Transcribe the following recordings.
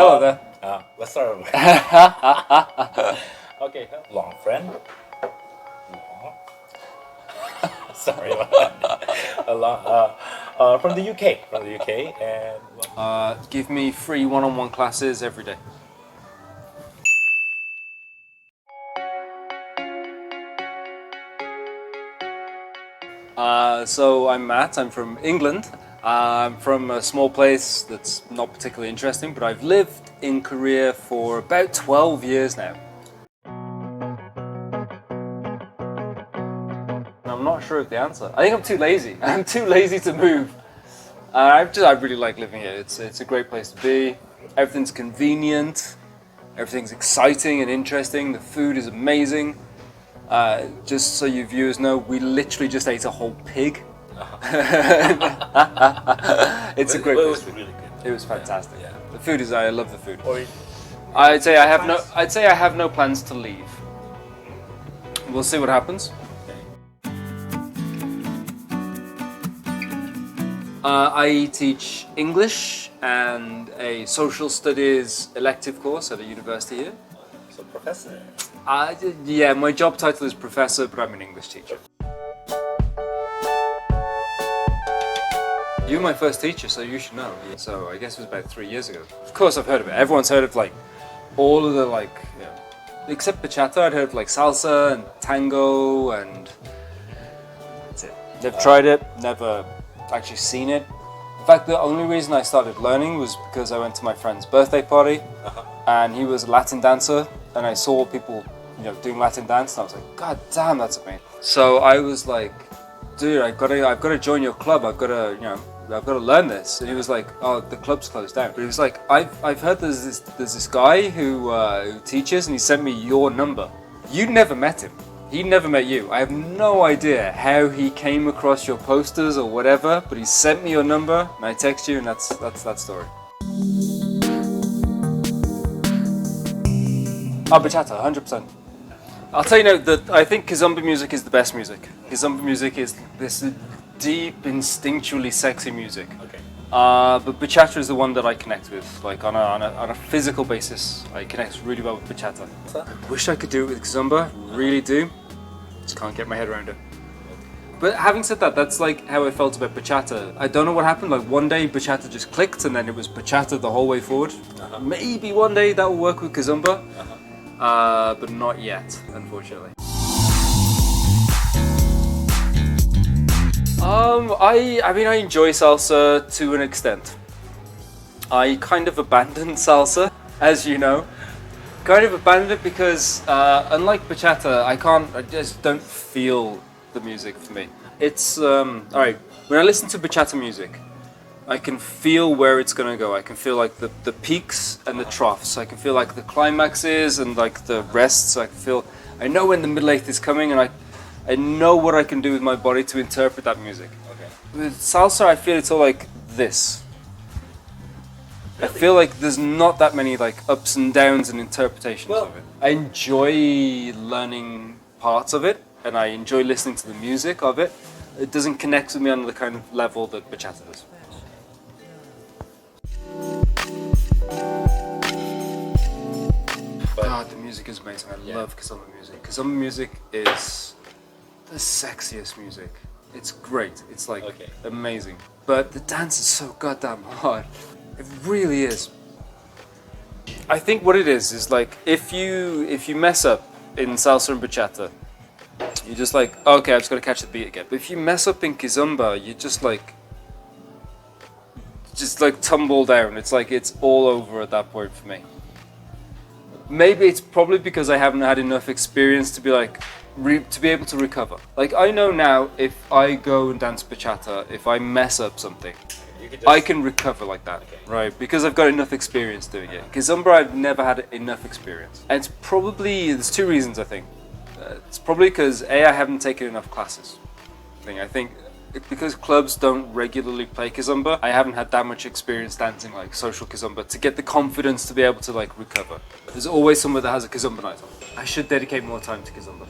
Hello there. Let's start with okay, long friend. Long. Sorry about that. From the UK. From the UK, and Give me free one-on-one classes every day. So I'm Matt, I'm from England. I'm from a small place that's not particularly interesting, but I've lived in Korea for about 12 years now. I'm not sure of the answer. I think I'm too lazy. I'm too lazy to move. I really like living here. It's a great place to be. Everything's convenient. Everything's exciting and interesting. The food is amazing. Just so you viewers know, we literally just ate a whole pig. It's a great place. It was really good. It was fantastic. Yeah. The food is. I love the food. Or I'd say I have no plans to leave. We'll see what happens. I teach English and a social studies elective course at a university here. so professor. Yeah, my job title is professor, but I'm an English teacher. You were my first teacher, so you should know. So I guess it was about 3 years ago. Of course, I've heard of it. Everyone's heard of all of the except bachata. I'd heard of salsa and tango, and that's it. Never tried it. Never actually seen it. In fact, the only reason I started learning was because I went to my friend's birthday party, and he was a Latin dancer, and I saw people, doing Latin dance, and I was like, God damn, that's amazing. So I was like, dude, I've got to join your club. I've got to learn this. And he was like, oh, the club's closed down. But he was like, I've heard there's this guy who teaches, and he sent me your number. You never met him. He never met you. I have no idea how he came across your posters or whatever, but he sent me your number, and I text you, and that's that story. Bachata, 100%. I'll tell you now that I think kizomba music is the best music. Kizomba music is this deep, instinctually sexy music. Okay. But bachata is the one that I connect with, on a physical basis. I connect really well with bachata. Wish I could do it with kizomba, really do. Just can't get my head around it. But having said that, that's how I felt about bachata. I don't know what happened. One day bachata just clicked, and then it was bachata the whole way forward. Maybe one day that will work with kizomba. But not yet, unfortunately. I enjoy salsa to an extent. I kind of abandoned salsa, as you know. Kind of abandoned it because, unlike bachata, I just don't feel the music for me. It's, alright, when I listen to bachata music, I can feel where it's gonna go. I can feel the peaks and the troughs. I can feel the climaxes and the rests. I know when the middle eighth is coming, and I know what I can do with my body to interpret that music. Okay. With salsa, I feel it's all like this. Really? I feel like there's not that many ups and downs and interpretations of it. I enjoy learning parts of it, and I enjoy listening to the music of it. It doesn't connect with me on the kind of level that bachata does. God, the music is amazing. I love kizomba music. Kizomba music is the sexiest music. It's great. It's amazing. But the dance is so goddamn hard. It really is. I think what it is if you mess up in salsa and bachata, you're just okay, I've just got to catch the beat again. But if you mess up in kizomba, you just tumble down. It's all over at that point for me. Maybe it's probably because I haven't had enough experience to be to be able to recover. I know now, if I go and dance bachata, if I mess up something, I can recover like that, right? Because I've got enough experience doing it. Kizomba, I've never had enough experience. And there's two reasons, I think. It's probably because I haven't taken enough classes. I think because clubs don't regularly play kizomba, I haven't had that much experience dancing social kizomba to get the confidence to be able to recover. There's always someone that has a kizomba night on. I should dedicate more time to kizomba.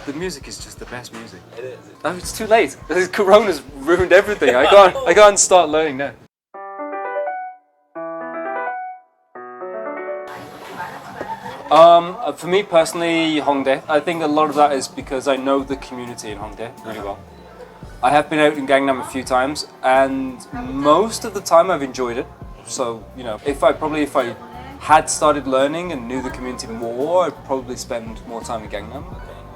The music is just the best music. It is. Oh, it's too late. Corona's ruined everything. I can't start learning now. For me personally, Hongdae. I think a lot of that is because I know the community in Hongdae really well. I have been out in Gangnam a few times, and most of the time I've enjoyed it. So you know, if I had started learning and knew the community more, I'd probably spend more time in Gangnam.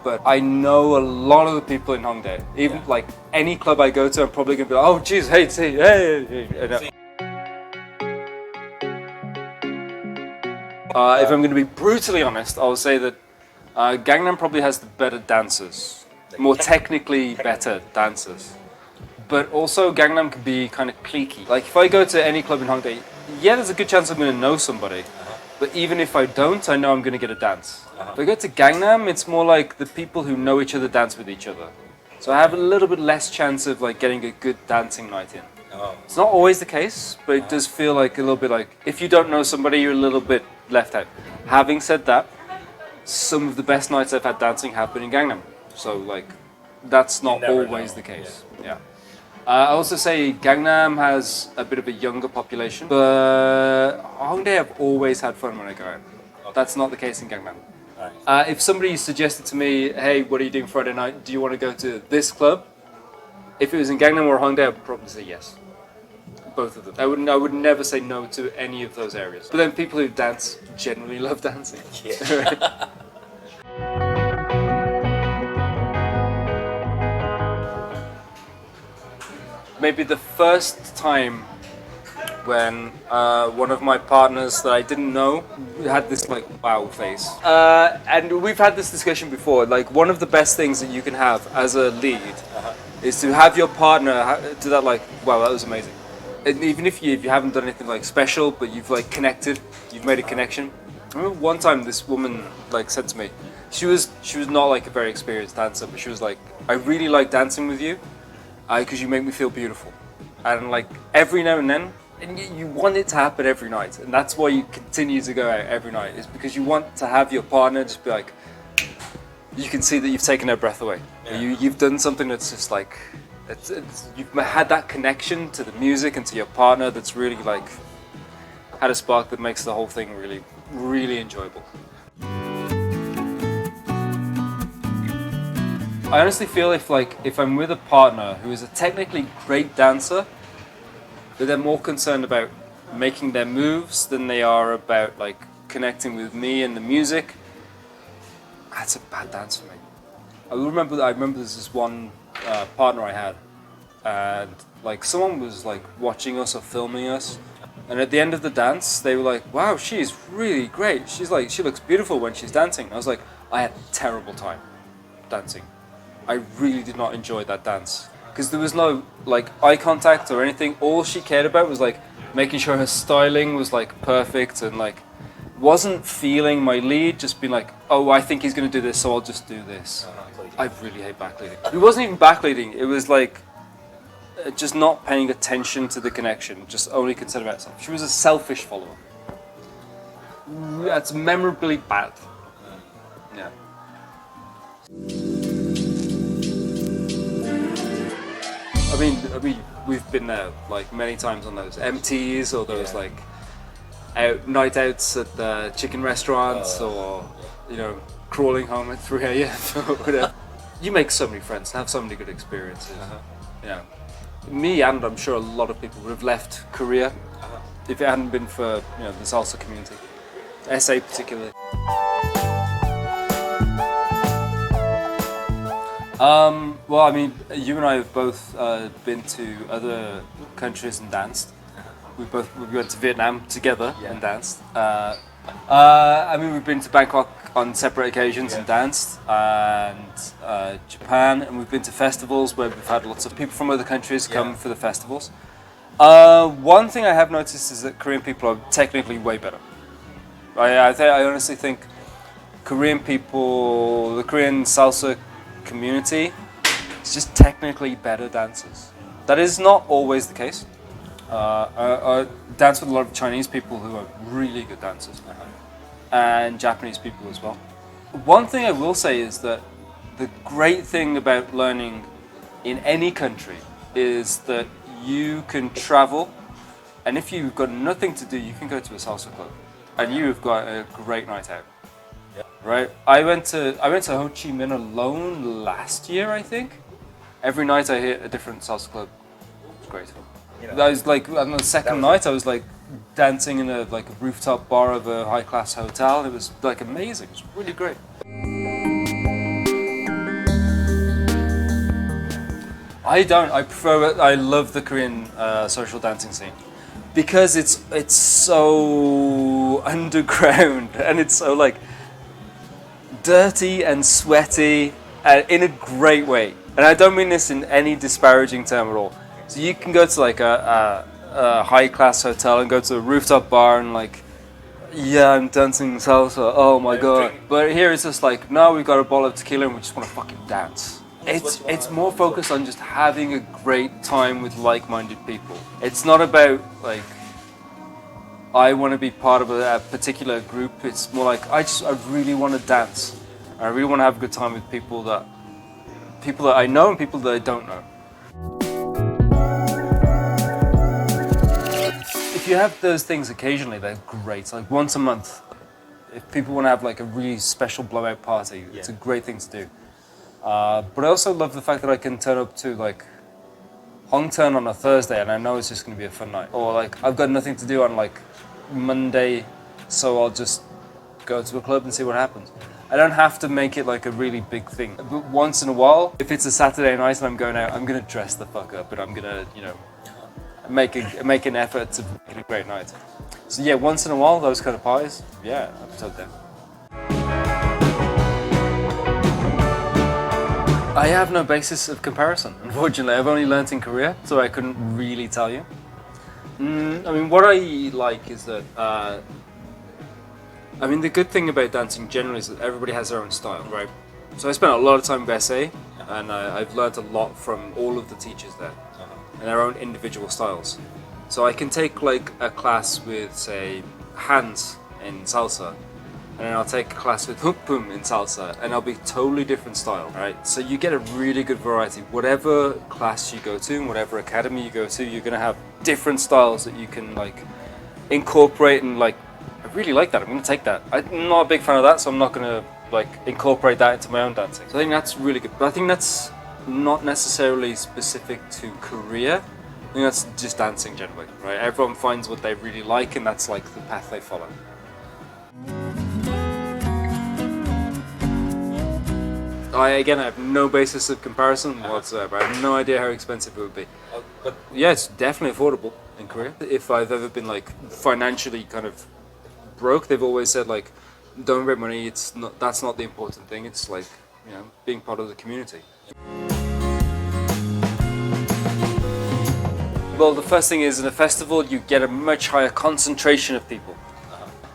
But I know a lot of the people in Hongdae. Even like any club I go to, I'm probably gonna be like, oh geez, hey, hey. If I'm going to be brutally honest, I'll say that Gangnam probably has the better dancers, more technically better dancers. But also Gangnam can be kind of cliquey. Like if I go to any club in Hongdae, yeah, there's a good chance I'm going to know somebody. But even if I don't, I know I'm going to get a dance. If I go to Gangnam, it's more like the people who know each other dance with each other. So I have a little bit less chance of like getting a good dancing night in. It's not always the case, but it does feel like a little bit like if you don't know somebody, you're a little bit left out. Having said that, some of the best nights I've had dancing have been in Gangnam. So like, that's not always the case. Yeah. I also say Gangnam has a bit of a younger population, but Hongdae I've always had fun when I go out. That's not the case in Gangnam. If somebody suggested to me, hey, what are you doing Friday night? Do you want to go to this club? If it was in Gangnam or Hongdae, I'd probably say yes. Both of them. I would never say no to any of those areas. But then people who dance generally love dancing. Yeah. Maybe the first time when one of my partners that I didn't know had this like wow face. And we've had this discussion before. Like one of the best things that you can have as a lead is to have your partner do that like, wow, that was amazing. And even if you haven't done anything like special, but you've like connected, you've made a connection. I remember one time this woman like said to me, she was not like a very experienced dancer, but she was like, I really like dancing with you, because you make me feel beautiful. And like every now and then, and you want it to happen every night, and that's why you continue to go out every night, is because you want to have your partner just be like, you can see that you've taken their breath away. Yeah. You've done something that's just like, you've had that connection to the music and to your partner that's really like had a spark that makes the whole thing really, really enjoyable. I honestly feel if I'm with a partner who is a technically great dancer, but they're more concerned about making their moves than they are about like connecting with me and the music, that's a bad dance for me. I remember there's this one partner I had, and like someone was like watching us or filming us, and at the end of the dance they were like, wow, she's really great, she looks beautiful when she's dancing. I was like, I had a terrible time dancing. I really did not enjoy that dance because there was no like eye contact or anything. All she cared about was like making sure her styling was like perfect, and like wasn't feeling my lead, just being like, oh, I think he's going to do this, so I'll just do this. I really hate backleading. It wasn't even backleading, it was like just not paying attention to the connection, just only concerned about herself. She was a selfish follower. That's memorably bad. Yeah. I mean, we've been there like many times on those MTs or those like night outs at the chicken restaurants, or you know, crawling home at 3 a.m. or whatever. You make so many friends, have so many good experiences. Yeah, me and I'm sure a lot of people would have left Korea if it hadn't been for the salsa community, SA particularly. Well, I mean, you and I have both been to other countries and danced. We went to Vietnam together and danced. I mean, we've been to Bangkok on separate occasions and danced, and Japan, and we've been to festivals where we've had lots of people from other countries come for the festivals. One thing I have noticed is that Korean people are technically way better. I honestly think Korean people, the Korean salsa community, is just technically better dancers. That is not always the case. I dance with a lot of Chinese people who are really good dancers, and Japanese people as well. One thing I will say is that the great thing about learning in any country is that you can travel, and if you've got nothing to do, you can go to a salsa club, and you've got a great night out. right? I went to Ho Chi Minh alone last year, I think. Every night I hit a different salsa club. It's great. You know, I was like on the second night I was like dancing in a rooftop bar of a high class hotel. It was like amazing. It was really great. I don't. I prefer it. I love the Korean social dancing scene because it's so underground and it's so like dirty and sweaty in a great way. And I don't mean this in any disparaging term at all. So you can go to like a high class hotel and go to a rooftop bar and like, yeah, I'm dancing salsa. Oh my god! But here it's just like, no, we've got a bottle of tequila and we just want to fucking dance. It's more focused on just having a great time with like-minded people. It's not about like I want to be part of a particular group. It's more like I really want to dance. I really want to have a good time with people that I know and people that I don't know. If you have those things occasionally, they're great. Like once a month, if people want to have like a really special blowout party, it's a great thing to do. But I also love the fact that I can turn up to like Hongturn on a Thursday and I know it's just going to be a fun night. Or like I've got nothing to do on like Monday, so I'll just go to a club and see what happens. I don't have to make it like a really big thing. But once in a while, if it's a Saturday night and I'm going out, I'm going to dress the fuck up and I'm going to, make an effort to make it a great night. So yeah, once in a while, those kind of parties, yeah, I'm so down. I have no basis of comparison, unfortunately. I've only learnt in Korea, so I couldn't really tell you. I mean, what I like is that, the good thing about dancing generally is that everybody has their own style, right? So I spent a lot of time with SA, and I've learnt a lot from all of the teachers there, and their own individual styles. So I can take like a class with, say, hands in salsa, and then I'll take a class with hukpum in salsa, and I'll be totally different style, right? So you get a really good variety. Whatever class you go to, and whatever academy you go to, you're gonna have different styles that you can like incorporate and like, I really like that, I'm gonna take that. I'm not a big fan of that, so I'm not gonna like incorporate that into my own dancing. So I think that's really good, but I think that's not necessarily specific to Korea. I think that's just dancing generally, right? Everyone finds what they really like and that's like the path they follow. I have no basis of comparison whatsoever. I have no idea how expensive it would be. But yeah, it's definitely affordable in Korea. If I've ever been like financially kind of broke, they've always said like, don't worry about money, that's not the important thing. It's like, being part of the community. Well, the first thing is in a festival, you get a much higher concentration of people,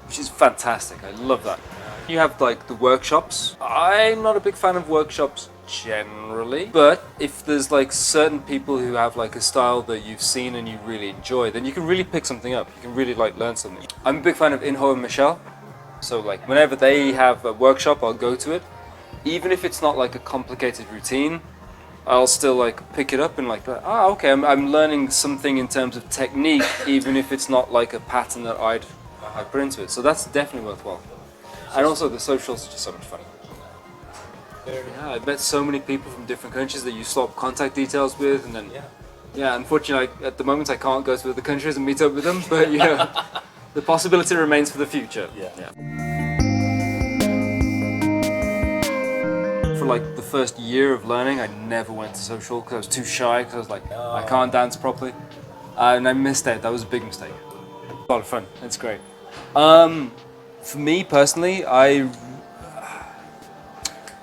which is fantastic. I love that. You have like the workshops. I'm not a big fan of workshops generally, but if there's like certain people who have like a style that you've seen and you really enjoy, then you can really pick something up. You can really like learn something. I'm a big fan of Inho and Michelle. So like whenever they have a workshop, I'll go to it. Even if it's not like a complicated routine, I'll still like pick it up and like, okay, I'm learning something in terms of technique, even if it's not like a pattern that I'd put into it. So that's definitely worthwhile. And also the socials are just so much fun. Yeah, I've met so many people from different countries that you swap contact details with, and then unfortunately at the moment I can't go to other countries and meet up with them, but the possibility remains for the future. For like the first year of learning, I never went to social because I was too shy, because I was like, I can't dance properly, and I missed out. That was a big mistake. A lot of fun, it's great. For me personally, I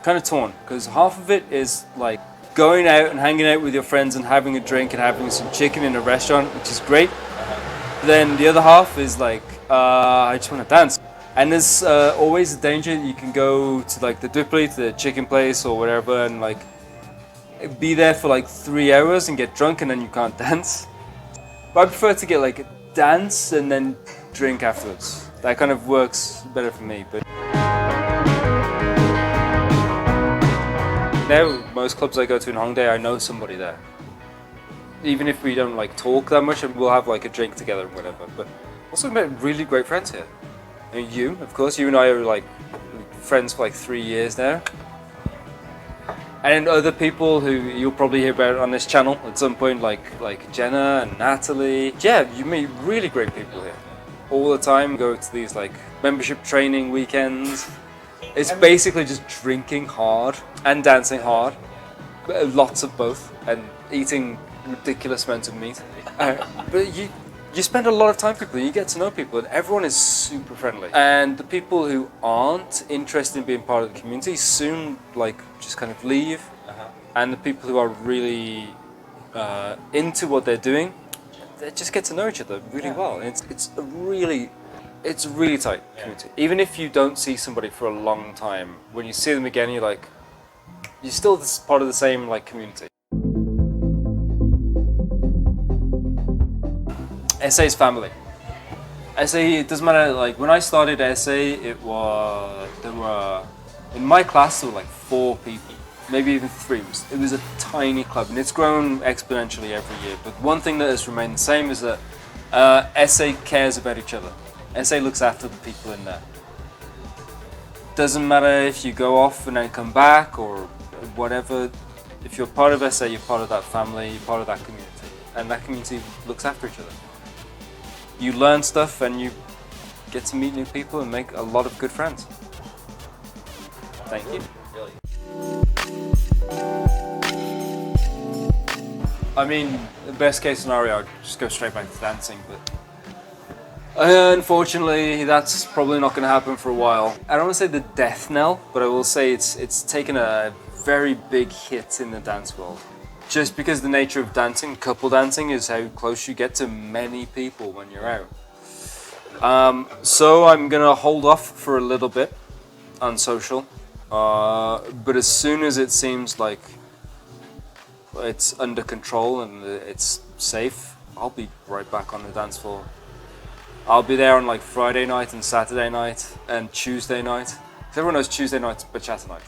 kind of torn, because half of it is like going out and hanging out with your friends and having a drink and having some chicken in a restaurant, which is great. Then the other half is like, I just want to dance. And there's always a danger that you can go to like the dupli, to the chicken place or whatever, and like be there for like 3 hours and get drunk and then you can't dance. But I prefer to get like a dance and then drink afterwards. That kind of works better for me. But now most clubs I go to in Hongdae, I know somebody there. Even if we don't like talk that much, we'll have like a drink together and whatever. But also met really great friends here. And you, of course, you and I are like friends for like 3 years now. And other people who you'll probably hear about on this channel at some point, like Jenna and Natalie. Yeah, you meet really great people here all the time. Go to these like membership training weekends. It's basically just drinking hard and dancing hard, lots of both, and eating ridiculous amounts of meat. But you spend a lot of time with people, you get to know people, and everyone is super friendly. And the people who aren't interested in being part of the community soon like just kind of leave. And the people who are really into what they're doing, they just get to know each other really well. And it's a really tight community. Even if you don't see somebody for a long time, when you see them again, you're still part of the same like community. SA's family. SA, it doesn't matter, like when I started SA, there were, in my class there were like 4 people, maybe even 3. It was a tiny club, and it's grown exponentially every year. But one thing that has remained the same is that SA cares about each other. SA looks after the people in there. Doesn't matter if you go off and then come back or whatever, if you're part of SA, you're part of that family, you're part of that community. And that community looks after each other. You learn stuff and you get to meet new people and make a lot of good friends. Thank you. I mean, the best case scenario, I'd just go straight back to dancing, but unfortunately, that's probably not going to happen for a while. I don't want to say the death knell, but I will say it's taken a very big hit in the dance world. Just because the nature of dancing, couple dancing, is how close you get to many people when you're out. So I'm gonna hold off for a little bit on social, but as soon as it seems like it's under control and it's safe, I'll be right back on the dance floor. I'll be there on like Friday night and Saturday night and Tuesday night. Everyone knows Tuesday night's bachata night.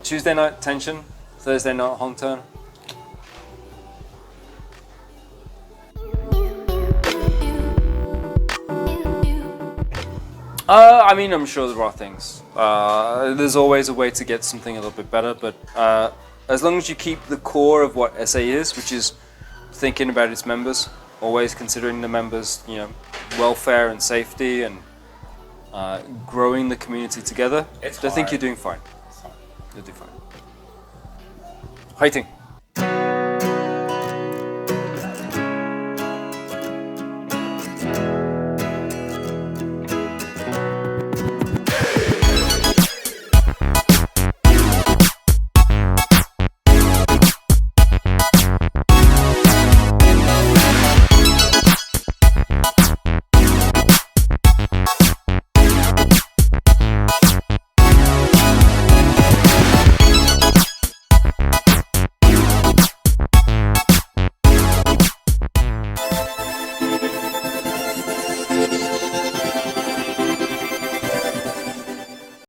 Tuesday night tension, Thursday night hong turn. I mean, I'm sure there are things. There's always a way to get something a little bit better, but as long as you keep the core of what SA is, which is thinking about its members, always considering the members, welfare and safety, and growing the community together, I think you're doing fine. You'll do fine. Fighting.